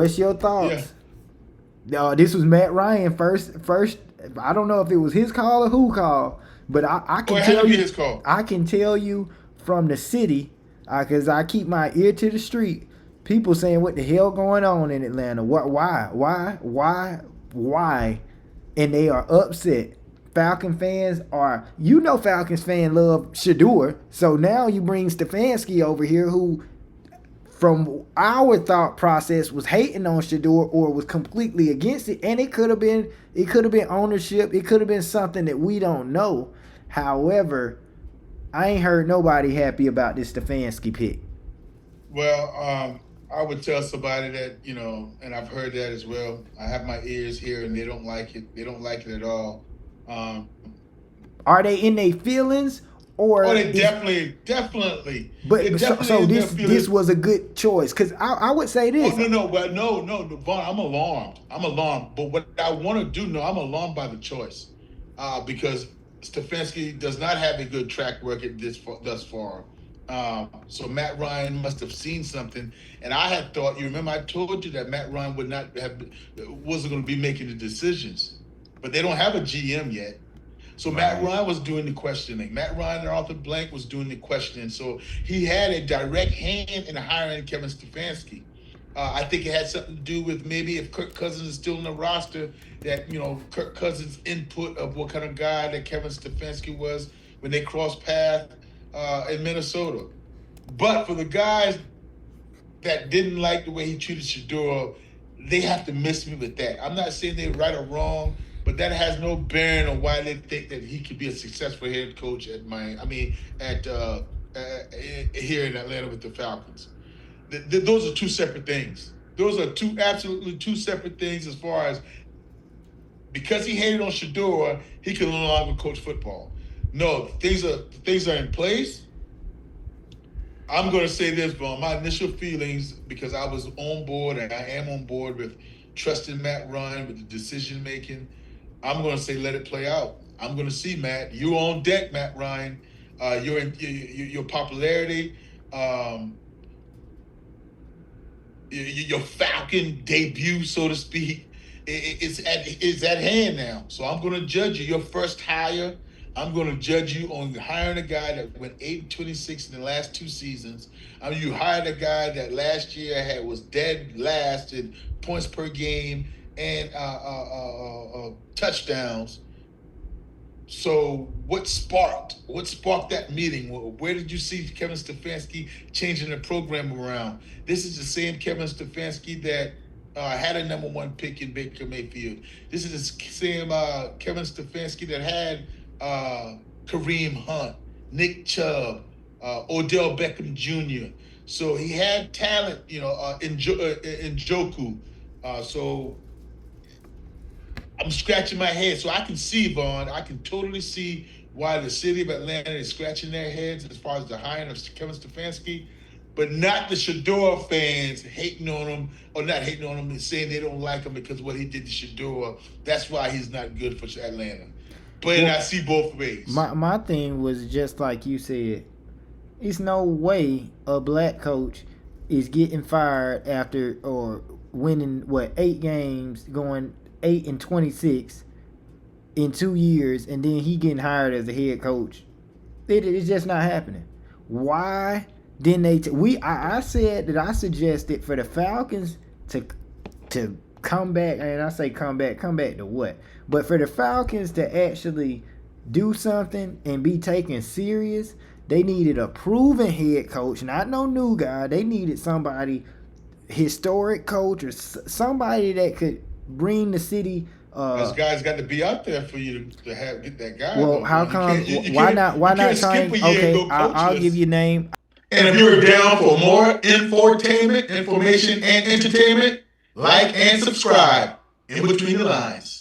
What's your Yeah. thoughts? This was Matt Ryan first. I don't know if it was his call or who called, but I Oh, can it had to tell be you, his call. I can tell you from the city, because I keep my ear to the street. People saying what the hell going on in Atlanta? What? Why? And they are upset. Falcon fans are, Falcons fan love Shador. So now you bring Stefanski over here, who from our thought process was hating on Shador or was completely against it, and it could have been ownership, it could have been something that we don't know. However, I ain't heard nobody happy about this Stefanski pick. Well, I would tell somebody that, and I've heard that as well. I have my ears here, and they don't like it. They don't like it at all. Um, Are they in their feelings, oh, or they is they're but definitely so in their this feelings. was a good choice? Because I would say Oh, this. no, no, but no, Vaughn, I'm alarmed. I'm alarmed. But what I want to do, no, I'm alarmed by the choice, because Stefanski does not have a good track record thus far. So Matt Ryan must have seen something, and I had thought. You remember, I told you that Matt Ryan would not have wasn't going to be making the decisions, but they don't have a GM yet. So Matt Right. Ryan was doing the questioning. Matt Ryan and Arthur Blank was doing the questioning. So he had a direct hand in hiring Kevin Stefanski. I think it had something to do with maybe if Kirk Cousins is still in the roster, that Kirk Cousins' input of what kind of guy that Kevin Stefanski was when they crossed paths in Minnesota. But for the guys that didn't like the way he treated Shador, they have to miss me with that. I'm not saying they're right or wrong, but that has no bearing on why they think that he could be a successful head coach at at here in Atlanta with the Falcons. Those are two separate things. Those are absolutely two separate things as far as, because he hated on Shador, he can no longer coach football. No, things are in place. I'm going to say this, bro. My initial feelings, because I was on board and I am on board with trusting Matt Ryan with the decision making. I'm going to say let it play out. I'm going to see Matt. You're on deck, Matt Ryan. Your popularity, um, your Falcon debut, so to speak, is at hand now. So I'm going to judge you. Your first hire, I'm going to judge you on hiring a guy that went 8-26 in the last two seasons. I mean, you hired a guy that last year was dead last in points per game and touchdowns. So what sparked that meeting? Where did you see Kevin Stefanski changing the program around? This is the same Kevin Stefanski that had a number one pick in Baker Mayfield. This is the same Kevin Stefanski that had Kareem Hunt, Nick Chubb, Odell Beckham Jr. So he had talent, in Joku. So I'm scratching my head, so I can see, Vaughn. I can totally see why the city of Atlanta is scratching their heads as far as the hiring of Kevin Stefanski, but not the Shador fans hating on him, or not hating on him and saying they don't like him because of what he did to Shador. That's why he's not good for Atlanta. But Well, I see both ways. my thing was just like you said. It's no way a black coach is getting fired after or winning what 8 games, going 8-26 in 2 years, and then he getting hired as a head coach. It's just not happening. Why didn't they? I said that I suggested for the Falcons to come back, and I say come back to what? But for the Falcons to actually do something and be taken serious, they needed a proven head coach, not no new guy. They needed somebody, historic coach, or somebody that could bring the city. This guy's got to be out there for you to get that guy, Well, though, how Vaughn. You come? can't you, you Why can't not? Why you not can't skip trying? a year and Okay, go I'll give coachless. you name. And if you're down for more infotainment, information, and entertainment, like and subscribe in between the lines.